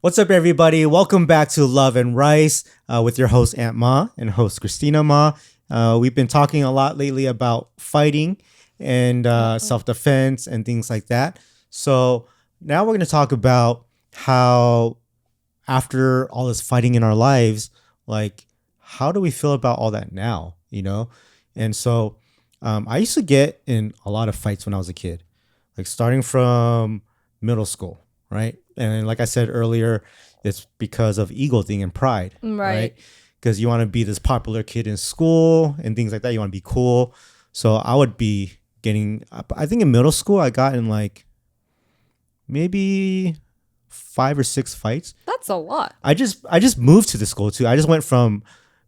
What's up, everybody? Welcome back to Love and Rice with your host, Aunt Ma, and host, Christina Ma. We've been talking a lot lately about fighting and self-defense and things like that. So now we're going to talk about how after all this fighting in our lives, like, how do we feel about all that now, you know? And so I used to get in a lot of fights when I was a kid, like starting from middle school, right? And like I said earlier, it's because of ego thing and pride, right? Because you want to be this popular kid in school and things like that. You want to be cool. So I would be getting, I think in middle school, I got in like maybe 5 or 6 fights. That's a lot. I just moved to the school too. I just went from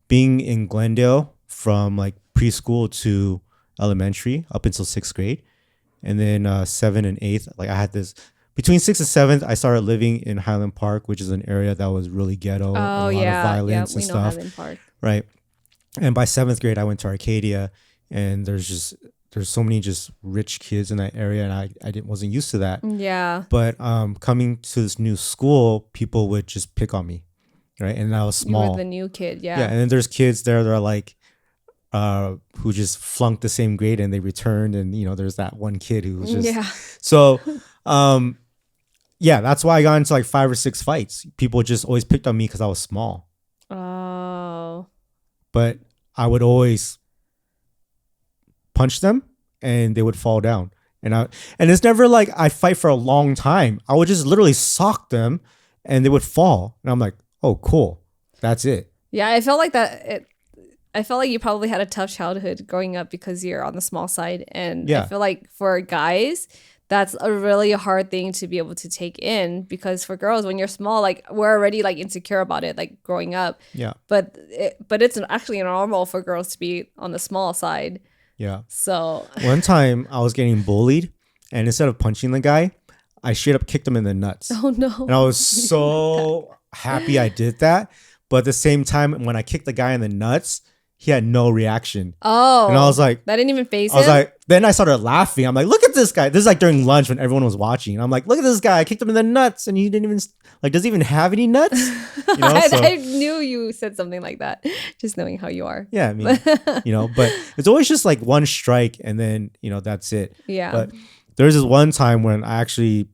being in Glendale from like preschool to elementary up until 6th grade. And then 7th and 8th, like I had this. Between 6th and 7th, I started living in Highland Park, which is an area that was really ghetto, a lot of violence and stuff. Highland Park. Right. And by 7th grade, I went to Arcadia, and there's so many just rich kids in that area, and I wasn't used to that. Yeah. But coming to this new school, people would just pick on me, right? And I was small. You were the new kid, yeah. Yeah, and then there's kids there that are like, who just flunked the same grade and they returned, and there's that one kid who was just so. Yeah, that's why I got into like 5 or 6 fights. People just always picked on me because I was small. Oh. But I would always punch them and they would fall down. And it's never like I fight for a long time. I would just literally sock them and they would fall. And I'm like, oh, cool. That's it. Yeah, I felt like that. I felt like you probably had a tough childhood growing up because you're on the small side. And I feel like for guys, that's a really hard thing to be able to take in, because for girls, when you're small, like we're already like insecure about it, like growing up. Yeah. But it's actually normal for girls to be on the small side. Yeah. So one time I was getting bullied, and instead of punching the guy, I straight up kicked him in the nuts. Oh no. And I was so happy I did that. But at the same time, when I kicked the guy in the nuts, he had no reaction. Oh. And I was like, that didn't even faze him? I was like, then I started laughing. I'm like, look at this guy. This is like during lunch when everyone was watching. And I'm like, look at this guy. I kicked him in the nuts and he didn't even, like, does he even have any nuts? I knew you said something like that, just knowing how you are. Yeah, I mean, but it's always just like one strike and then, that's it. Yeah. But there's this one time when I actually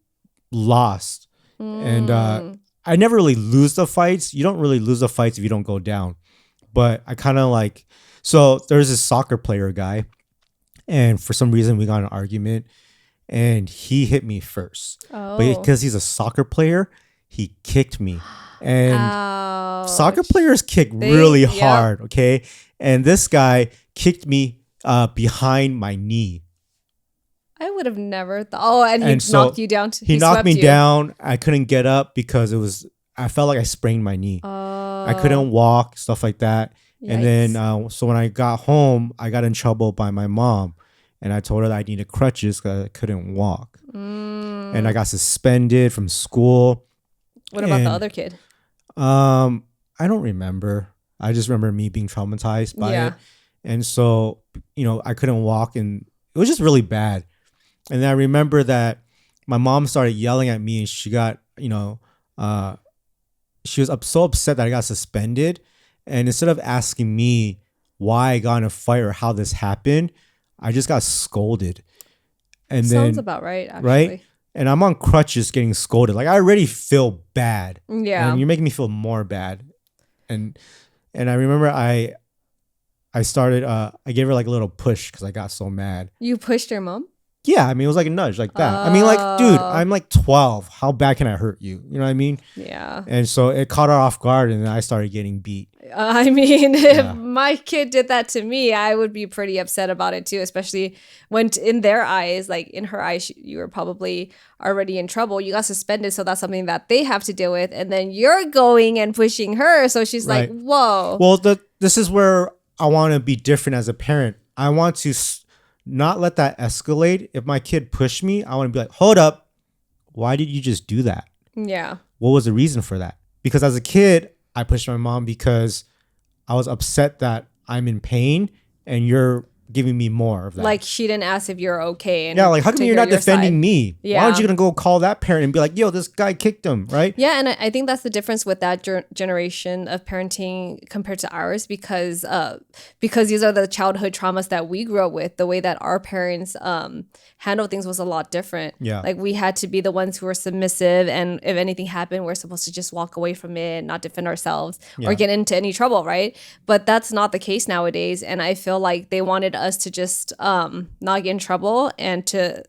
lost. And I never really lose the fights. You don't really lose the fights if you don't go down. But I kind of like, so there's this soccer player guy, and for some reason we got in an argument, and he hit me first. Oh. But because he's a soccer player, he kicked me. And Ouch. Soccer players kick really hard, okay? And this guy kicked me behind my knee. I would have never thought. Oh, and he knocked you down. He knocked me down. I couldn't get up because I felt like I sprained my knee. I couldn't walk, stuff like that. Yikes. And then, so when I got home, I got in trouble by my mom. And I told her that I needed crutches because I couldn't walk. And I got suspended from school. What about the other kid? I don't remember. I just remember me being traumatized by it. And so, I couldn't walk. And it was just really bad. And then I remember that my mom started yelling at me. And she got, she was so upset that I got suspended. And instead of asking me why I got in a fight or how this happened, I just got scolded. And Sounds about right, actually. Right? And I'm on crutches getting scolded. Like, I already feel bad. Yeah. And you're making me feel more bad. And I remember I started, I gave her like a little push because I got so mad. You pushed your mom? Yeah, I mean, it was like a nudge like that. I mean, like, dude, I'm like 12. How bad can I hurt you? You know what I mean? Yeah. And so it caught her off guard, and then I started getting beat. I mean, if my kid did that to me, I would be pretty upset about it too, especially when in their eyes, like in her eyes, you were probably already in trouble. You got suspended, so that's something that they have to deal with. And then you're going and pushing her. So she's like, whoa. Well, this is where I want to be different as a parent. I want to not let that escalate. If my kid pushed me, I want to be like, hold up. Why did you just do that? Yeah. What was the reason for that? Because as a kid, I pushed my mom because I was upset that I'm in pain and you're giving me more of that. Like she didn't ask if you're okay. And yeah, like how come you're not defending me? Yeah. Why aren't you gonna go call that parent and be like, yo, this guy kicked him, right? Yeah, and I think that's the difference with that generation of parenting compared to ours, because these are the childhood traumas that we grew up with. The way that our parents handled things was a lot different. Yeah, like we had to be the ones who were submissive, and if anything happened, we're supposed to just walk away from it, not defend ourselves or get into any trouble, right? But that's not the case nowadays, and I feel like they wanted us to just not get in trouble, and to,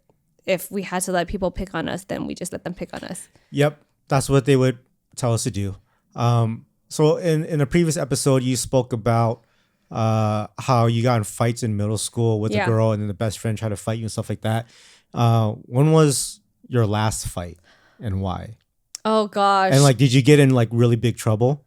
if we had to let people pick on us, then we just let them pick on us. Yep, that's what they would tell us to do. So in a previous episode, you spoke about how you got in fights in middle school with a girl, and then the best friend tried to fight you and stuff like that. When was your last fight, and why? Oh gosh. And like, did you get in like really big trouble?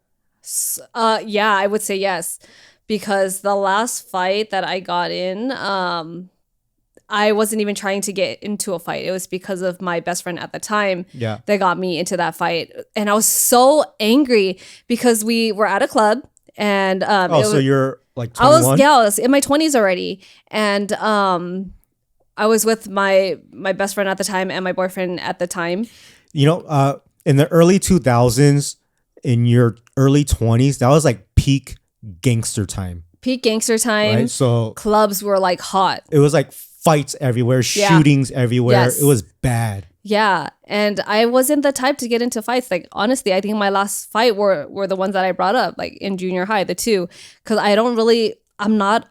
Yeah, I would say yes, because the last fight that I got in, I wasn't even trying to get into a fight. It was because of my best friend at the time that got me into that fight. And I was so angry because we were at a club, and so you're like 21? I was in my 20s already. And I was with my best friend at the time and my boyfriend at the time. You know, in the early 2000s, in your early 20s, that was like peak gangster time. Peak gangster time. Right? So clubs were like hot. It was like fights everywhere, shootings everywhere. Yes. It was bad. Yeah. And I wasn't the type to get into fights. Like, honestly, I think my last fight were the ones that I brought up, like in junior high, the two. Because I'm not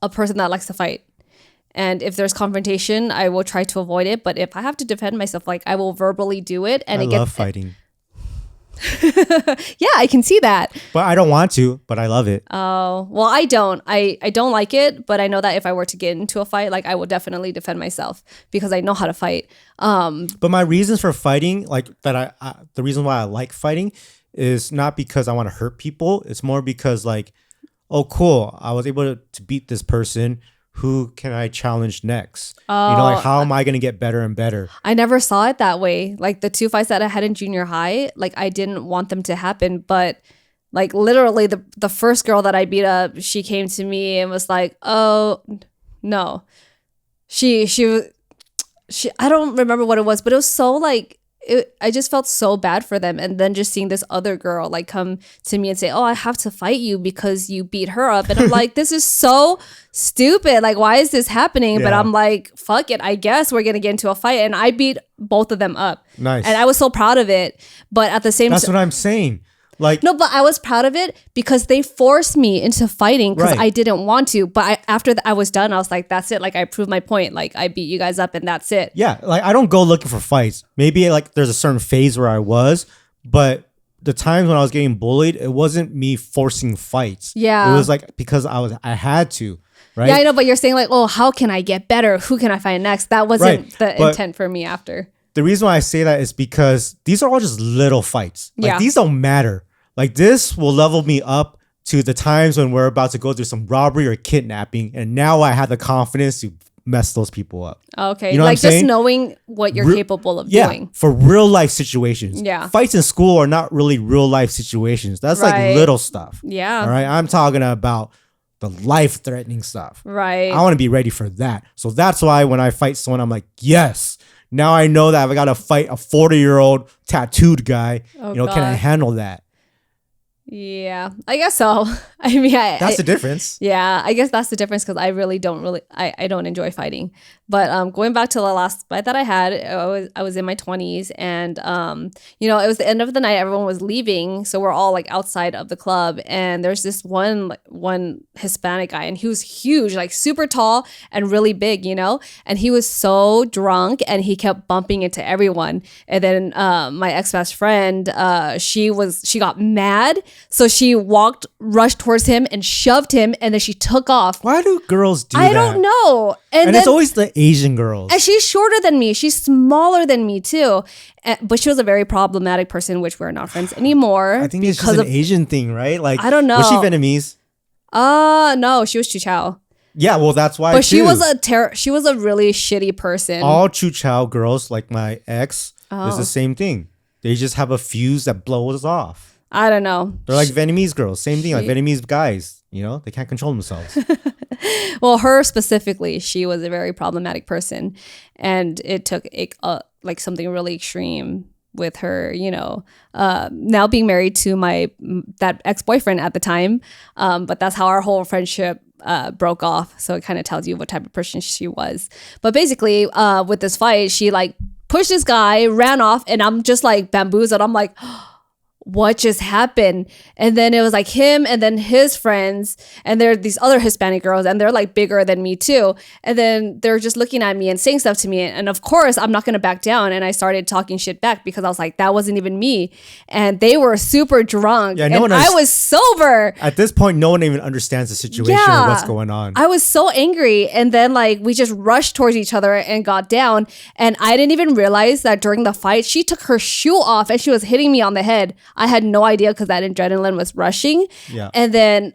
a person that likes to fight. And if there's confrontation, I will try to avoid it. But if I have to defend myself, like, I will verbally do it. And I love fighting. Yeah, I can see that. But I don't want to, but I love it. Oh, well, I don't. I don't like it, but I know that if I were to get into a fight, like, I would definitely defend myself because I know how to fight. But my reasons for fighting, like that, the reason why I like fighting is not because I want to hurt people. It's more because, like, oh, cool, I was able to beat this person. Who can I challenge next? Oh, you know, like, how am I going to get better and better? I never saw it that way. Like, the two fights that I had in junior high, like, I didn't want them to happen. But, like, literally the first girl that I beat up, she came to me and was like, oh, no. She I don't remember what it was, but it was so, like, I just felt so bad for them. And then just seeing this other girl like come to me and say, oh, I have to fight you because you beat her up. And I'm like, this is so stupid. Like, why is this happening? Yeah. But I'm like, fuck it. I guess we're going to get into a fight. And I beat both of them up. Nice. And I was so proud of it. But at the same time, that's what I'm saying. Like, no, but I was proud of it because they forced me into fighting because I didn't want to. But after I was done, I was like, that's it. Like, I proved my point. Like, I beat you guys up and that's it. Yeah. Like, I don't go looking for fights. Maybe like there's a certain phase where I was, but the times when I was getting bullied, it wasn't me forcing fights. Yeah. It was like because I had to. Right? Yeah, I know. But you're saying like, oh, how can I get better? Who can I find next? That wasn't the intent for me after. The reason why I say that is because these are all just little fights. Like, these don't matter. Like, this will level me up to the times when we're about to go through some robbery or kidnapping. And now I have the confidence to mess those people up. Okay. You know like, just knowing what you're capable of doing. For real life situations. Yeah. Fights in school are not really real life situations. That's like little stuff. Yeah. All right. I'm talking about the life threatening stuff. Right. I want to be ready for that. So that's why when I fight someone, I'm like, yes. Now I know that if I got to fight a 40-year-old tattooed guy, can I handle that? Yeah, I guess so. I mean, that's the difference. Yeah, I guess that's the difference because I really don't I don't enjoy fighting. But going back to the last fight that I had, I was in my 20s, and it was the end of the night. Everyone was leaving, so we're all like outside of the club, and there's this one Hispanic guy, and he was huge, like super tall and really big, and he was so drunk, and he kept bumping into everyone. And then my ex-best friend, she got mad. So she rushed towards him and shoved him, and then she took off. Why do girls do that? I don't know. And then, it's always the Asian girls. And she's shorter than me. She's smaller than me too. But she was a very problematic person, which we're not friends anymore. I think it's just an Asian thing, right? Like, I don't know. Was she Vietnamese? No, she was Chichao. Yeah, well, that's why. But she was a really shitty person. All Chichao girls, like my ex, is the same thing. They just have a fuse that blows off. I don't know. They're like Vietnamese girls. Same thing, like Vietnamese guys. You know, they can't control themselves. Well, her specifically, she was a very problematic person, and it took like something really extreme with her, now being married to that ex-boyfriend at the time. But that's how our whole friendship broke off. So it kind of tells you what type of person she was. But basically, with this fight, she like pushed this guy, ran off, and I'm just like bamboozled. I'm like, what just happened? And then it was like him and then his friends, and there are these other Hispanic girls, and they're like bigger than me too. And then they're just looking at me and saying stuff to me. And of course, I'm not going to back down. And I started talking shit back because I was like, that wasn't even me. And they were super drunk. Yeah, and I was sober. At this point, no one even understands the situation or what's going on. I was so angry. And then like we just rushed towards each other and got down. And I didn't even realize that during the fight, she took her shoe off and she was hitting me on the head. I had no idea because that adrenaline was rushing. Yeah. And then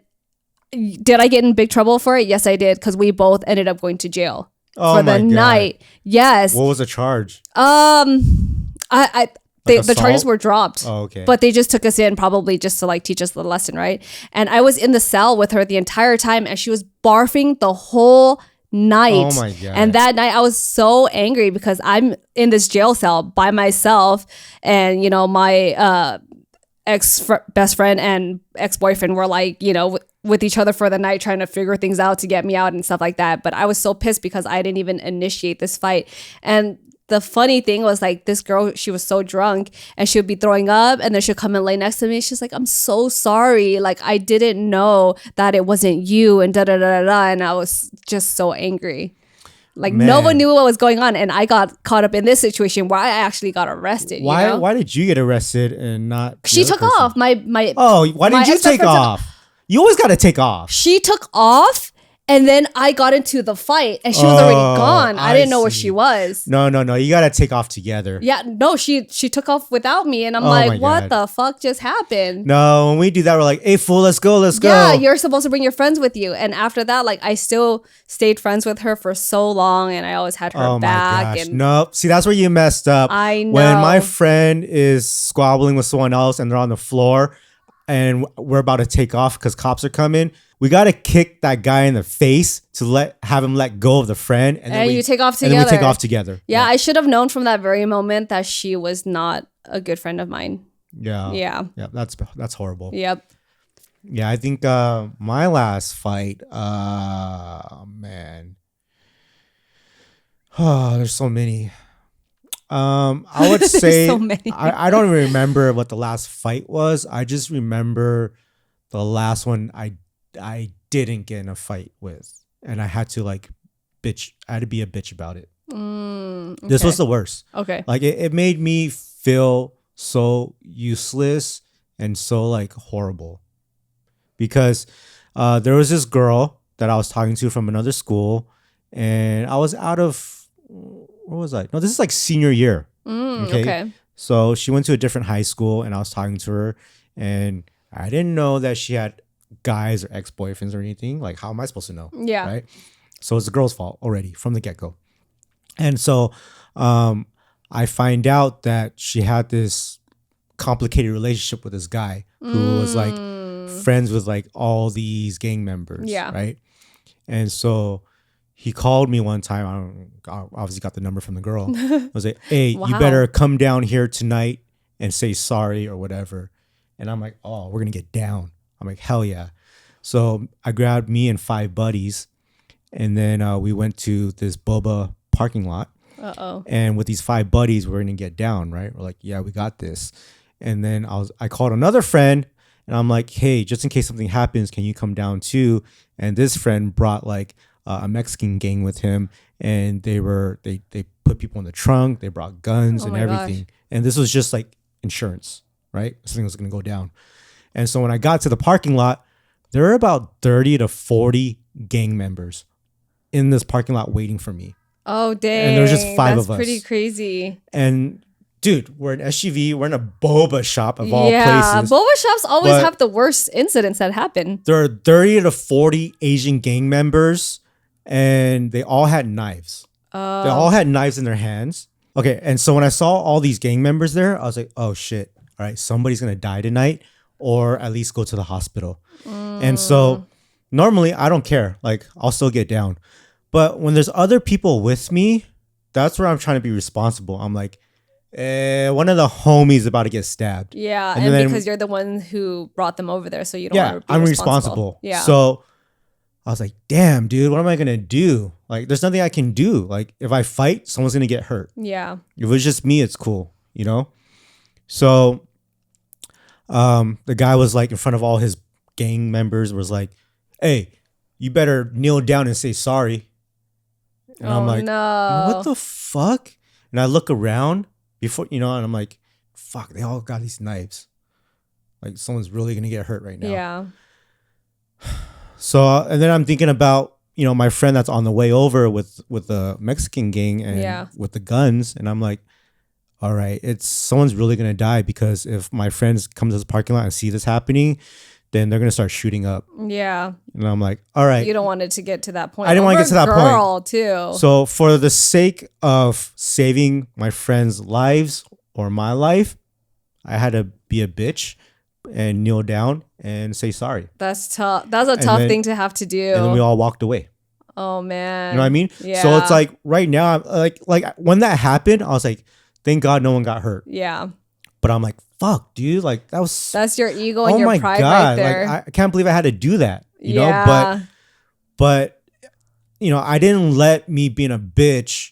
did I get in big trouble for it? Yes, I did, because we both ended up going to jail for the night. Yes. What was the charge? The charges were dropped. Oh, okay. But they just took us in probably just to like teach us the lesson, right? And I was in the cell with her the entire time, and she was barfing the whole night. Oh my God. And that night I was so angry because I'm in this jail cell by myself, and my best friend and ex-boyfriend were like, with each other for the night, trying to figure things out to get me out and stuff like that. But I was so pissed because I didn't even initiate this fight. And the funny thing was, like, this girl, she was so drunk and she would be throwing up, and then she'd come and lay next to me. She's like, I'm so sorry. Like, I didn't know that it wasn't you, and da-da-da-da-da. And I was just so angry. Like, no one knew what was going on. And I got caught up in this situation where I actually got arrested. Why did you get arrested and not... She took off. Why didn't you take off? You always got to take off. She took off, and then I got into the fight, and she was already gone. I didn't know where she was. No. You got to take off together. Yeah, no, she took off without me, and I'm like, what the fuck just happened? No, when we do that, we're like, hey, fool, let's go. Yeah, you're supposed to bring your friends with you. And after that, like, I still stayed friends with her for so long, and I always had her back. My gosh. Nope. See, that's where you messed up. I know. When my friend is squabbling with someone else, and they're on the floor, and we're about to take off because cops are coming, we got to kick that guy in the face to have him let go of the friend. And you take off together. And then we take off together. Yeah, I should have known from that very moment that she was not a good friend of mine. Yeah. Yeah. Yeah, that's horrible. Yep. Yeah, I think my last fight, man. Oh, there's so many. I would say so many. I don't even remember what the last fight was. I just remember the last one I didn't get in a fight with, and I had to bitch. I had to be a bitch about it. Okay. This was the worst. Okay. Like it made me feel so useless and so horrible, because there was this girl that I was talking to from another school, and I was out of... Where was I? No, this is senior year. Okay. So she went to a different high school, and I was talking to her, and I didn't know that she had guys or ex-boyfriends or anything. Like, how am I supposed to know? Yeah. Right. So it's the girl's fault already from the get-go. And so I find out that she had this complicated relationship with this guy who was friends with all these gang members. Yeah. Right. And so he called me one time. I obviously got the number from the girl. I was like, hey, Wow. you better come down here tonight and say sorry or whatever. And I'm like, oh, we're going to get down. I'm like, hell yeah. So I grabbed me and 5 buddies, and then we went to this boba parking lot. Uh-oh. And with these 5 buddies, we're going to get down, right? We're like, yeah, we got this. And then I called another friend, and I'm like, hey, just in case something happens, can you come down too? And this friend brought a Mexican gang with him, and they put people in the trunk, they brought guns and everything. Gosh. And this was just insurance, right? Something was going to go down. And so when I got to the parking lot, there were about 30 to 40 gang members in this parking lot waiting for me. Oh, dang. And there's just 5 of us. That's pretty crazy. And dude, we're an SUV, we're in a boba shop of all places. Yeah, boba shops always have the worst incidents that happen. There are 30 to 40 Asian gang members, and they all had knives. They all had knives in their hands. Okay, and so when I saw all these gang members there, I was like, oh shit, all right, somebody's gonna die tonight. or at least go to the hospital. And so normally I don't care. Like I'll still get down. But when there's other people with me, that's where I'm trying to be responsible. I'm like, one of the homies about to get stabbed. Yeah, and then, because you're the one who brought them over there, so you don't want to be I'm responsible. Yeah. So I was like, damn, dude, what am I going to do? Like, there's nothing I can do. Like, if I fight, someone's going to get hurt. Yeah. If it's just me, it's cool, you know? So the guy was like in front of all his gang members was like, hey, you better kneel down and say sorry. And I'm like, no. What the fuck? And I look around before, and I'm like, fuck, they all got these knives. Like someone's really going to get hurt right now. Yeah. So, and then I'm thinking about, my friend that's on the way over with the Mexican gang and with the guns. And I'm like, all right, someone's really going to die because if my friends come to this parking lot and see this happening, then they're going to start shooting up. Yeah. And I'm like, all right. You don't want it to get to that point. I didn't want to get to that point. Too. So for the sake of saving my friends' lives or my life, I had to be a bitch and kneel down and say sorry. That's tough. That's a tough thing to have to do. And then we all walked away. Oh man. You know what I mean? Yeah. So it's like right now, like when that happened, I was like, thank God no one got hurt. Yeah. But I'm like, fuck, dude, like that's your ego and your pride right there. Like I can't believe I had to do that. You know, but I didn't let me being a bitch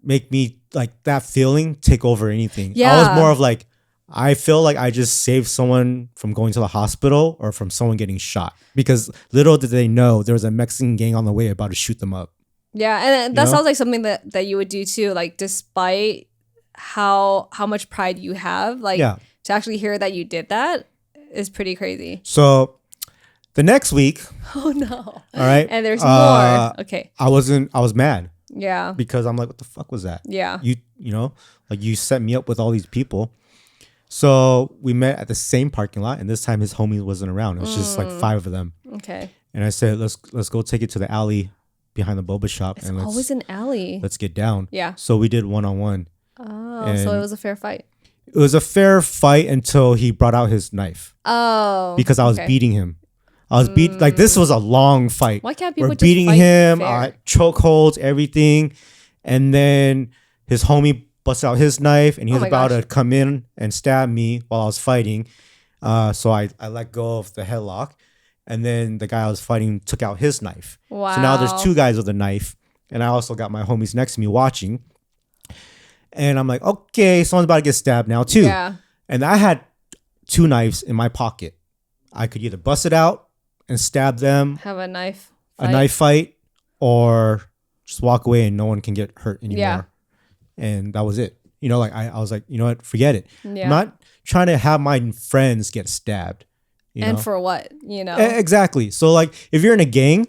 make me like that feeling take over anything. Yeah. I was more of like, I feel like I just saved someone from going to the hospital or from someone getting shot because little did they know there was a Mexican gang on the way about to shoot them up. Yeah, and that sounds like something that you would do too. Like despite how much pride you have, like to actually hear that you did that is pretty crazy. So the next week, oh no, all right, and there's more. Okay, I was mad. Yeah, because I'm like, what the fuck was that? Yeah, like you set me up with all these people. So we met at the same parking lot, and this time his homie wasn't around. It was just like 5 of them. Okay. And I said, let's go take it to the alley behind the boba shop. It's always an alley. Let's get down. Yeah. So we did 1-on-1. Oh, so it was a fair fight. It was a fair fight until he brought out his knife. Oh. Because I was beating him. I was like this was a long fight. Why can't people We're just beating fight him, fair? chokeholds, everything, and then his homie busted out his knife and he was about to come in and stab me while I was fighting. So I let go of the headlock, and then the guy I was fighting took out his knife. Wow. So now there's 2 guys with a knife, and I also got my homies next to me watching. And I'm like, okay, someone's about to get stabbed now too. Yeah. And I had 2 knives in my pocket. I could either bust it out and stab them, have a knife fight, or just walk away and no one can get hurt anymore. Yeah. And that was it. I was like, you know what? Forget it. Yeah. I'm not trying to have my friends get stabbed. And for what? Exactly. So like, if you're in a gang,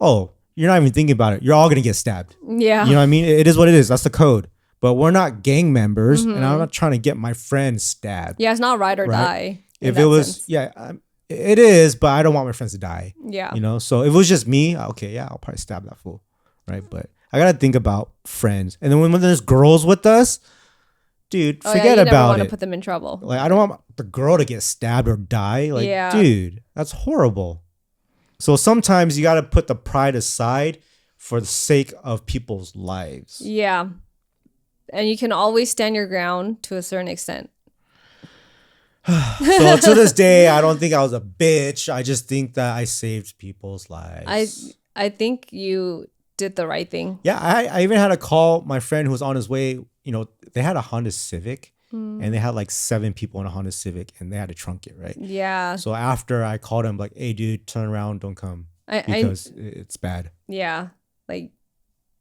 you're not even thinking about it. You're all gonna get stabbed. Yeah. You know what I mean? It is what it is. That's the code. But we're not gang members, and I'm not trying to get my friends stabbed. Yeah, it's not ride or die. If it was, it is. But I don't want my friends to die. Yeah. So if it was just me, okay, I'll probably stab that fool, right? But I gotta think about friends, and then when there's girls with us, dude, forget you about never want it. to put them in trouble. Like I don't want the girl to get stabbed or die. Like, dude, that's horrible. So sometimes you gotta put the pride aside for the sake of people's lives. Yeah, and you can always stand your ground to a certain extent. So to this day, I don't think I was a bitch. I just think that I saved people's lives. I think you did the right thing. Yeah, I even had to call my friend who was on his way. They had a Honda Civic, and they had like 7 people in a Honda Civic, and they had to trunk it, right? Yeah. So after I called him, like, hey, dude, turn around, don't come. Because it's bad. Yeah. Like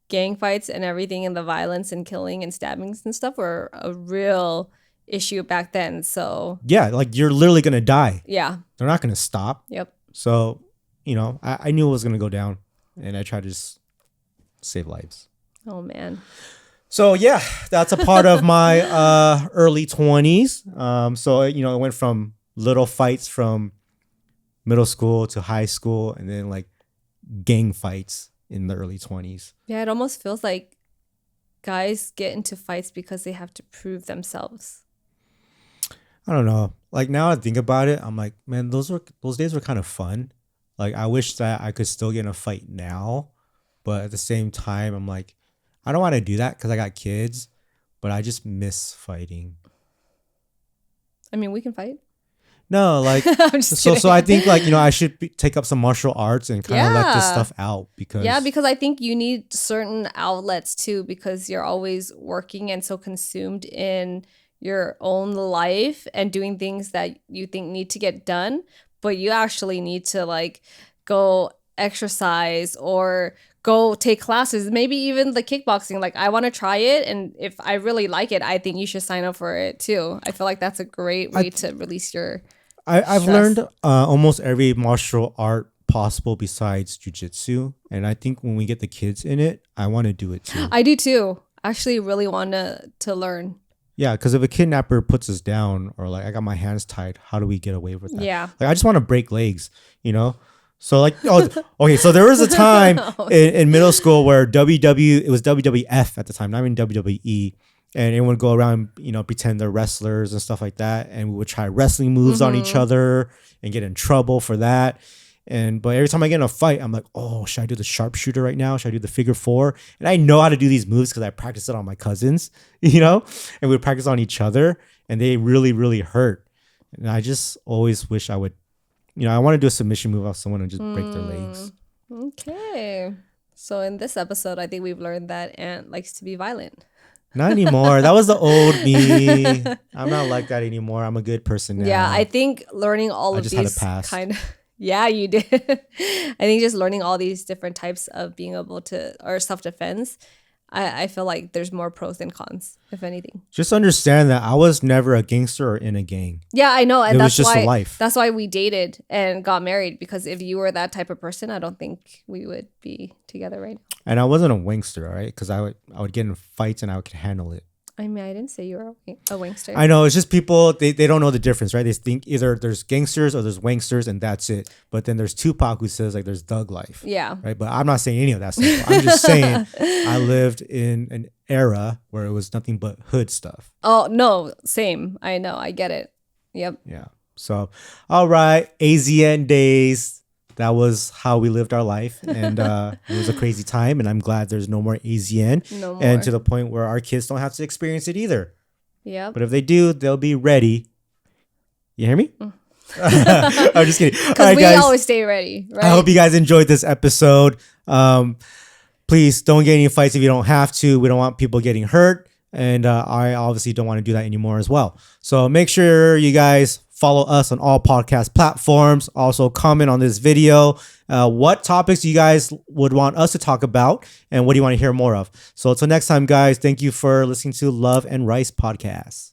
gang fights and everything, and the violence and killing and stabbings and stuff were a real issue back then. So yeah, like you're literally going to die. Yeah. They're not going to stop. Yep. So, I knew it was going to go down, and I tried to just save lives. Oh, man. So yeah, that's a part of my early 20s. So it went from little fights from middle school to high school, and then like gang fights in the early 20s. Yeah, it almost feels like guys get into fights because they have to prove themselves. I don't know. Like now I think about it, I'm like, man, those days were kind of fun. Like I wish that I could still get in a fight now, but at the same time, I'm like, I don't want to do that because I got kids, but I just miss fighting. I mean, we can fight. No, like I'm just kidding. so I think like I should take up some martial arts and kind of let this stuff out because because I think you need certain outlets too because you're always working and so consumed in your own life and doing things that you think need to get done, but you actually need to like go exercise or go take classes, maybe even the kickboxing. Like I want to try it, and if I really like it, I think you should sign up for it too. I feel like that's a great way to release your I've stress. learned almost every martial art possible besides jujitsu, and I think when we get the kids in it, I want to do it too. I do too. I actually really want to learn. Yeah, because if a kidnapper puts us down or like I got my hands tied, how do we get away with that? Yeah. Like I just want to break legs, So like, okay. So there was a time in middle school where it was WWF at the time, not even WWE. And everyone would go around, pretend they're wrestlers and stuff like that. And we would try wrestling moves on each other and get in trouble for that. But every time I get in a fight, I'm like, oh, should I do the sharpshooter right now? Should I do the figure four? And I know how to do these moves because I practiced it on my cousins, and we would practice on each other and they really, really hurt. And I just always wish I would, I want to do a submission move off someone and just break their legs. Okay. So in this episode, I think we've learned that Ant likes to be violent. Not anymore. That was the old me. I'm not like that anymore. I'm a good person now. Yeah, I think learning all of these kind of... Yeah, you did. I think just learning all these different types of being able to, or self-defense, I feel like there's more pros than cons, if anything. Just understand that I was never a gangster or in a gang. Yeah, I know. And it was just a life. That's why we dated and got married, because if you were that type of person, I don't think we would be together right now. And I wasn't a wingster, all right? Because I would get in fights and I could handle it. I mean, I didn't say you were a wingster. I know. It's just people, they don't know the difference, right? They think either there's gangsters or there's wingsters and that's it. But then there's Tupac who says like there's thug life. Yeah. Right. But I'm not saying any of that stuff. I'm just saying I lived in an era where it was nothing but hood stuff. Oh, no. Same. I know. I get it. Yep. Yeah. So, all right. AZN days. That was how we lived our life. And it was a crazy time. And I'm glad there's no more AZN. No more. And to the point where our kids don't have to experience it either. Yeah. But if they do, they'll be ready. You hear me? I'm just kidding. Because we always stay ready, right? I hope you guys enjoyed this episode. Please don't get any fights if you don't have to. We don't want people getting hurt. And I obviously don't want to do that anymore as well. So make sure you guys follow us on all podcast platforms. Also comment on this video. What topics you guys would want us to talk about and what do you want to hear more of? So until next time, guys, thank you for listening to Love and Rice Podcast.